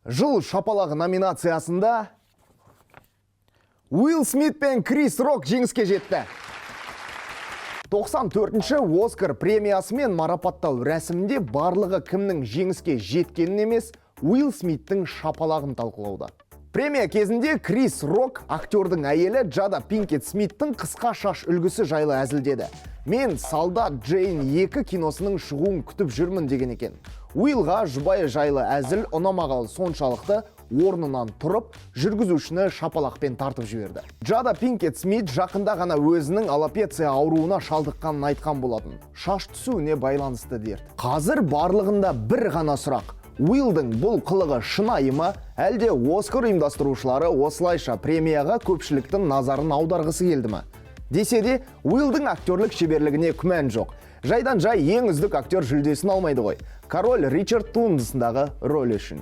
Жыл шапалағы номинациясында Уилл Смит пен Крис Рок жеңіске жетті. 94-ші Оскар премиясымен марапаттау рәсімінде барлығы кімнің жеңіске жеткенін емес, Уилл Смиттің шапалағын талқылауда. Премия кезінде Крис Рок актердің әйелі Джада Пинкет Смиттің қысқа шаш үлгісі жайлы әзілдеді. Мен Солдат Джейн 2 киносының шығуын күтіп жүрмін деген екен. Уиллға жұбайы жайлы әзіл ұнамағалы соншалықты орнынан тұрып, жүргізушіні шапалақпен тартып жіберді. Джада Пинкет Смит жақында ғана өзінің аллопеция ауруына шалдыққанын айтқан болатын. Шаш түсуіне байланысты дерт. Қазір барлығында бір ғана сұрақ. Уиллдің бұл қылығы шынайы ма, әлде Оскар ұйымдастырушылары осылайша премияға көпшіліктің назарын аударғысы келді ме? Десе де, Уиллдің актерлік шеберлігіне күмән жоқ. Жайдан жай ең үздік актер жүлдесін алмайды ғой. Король Ричард туындысындағы рөлі үшін.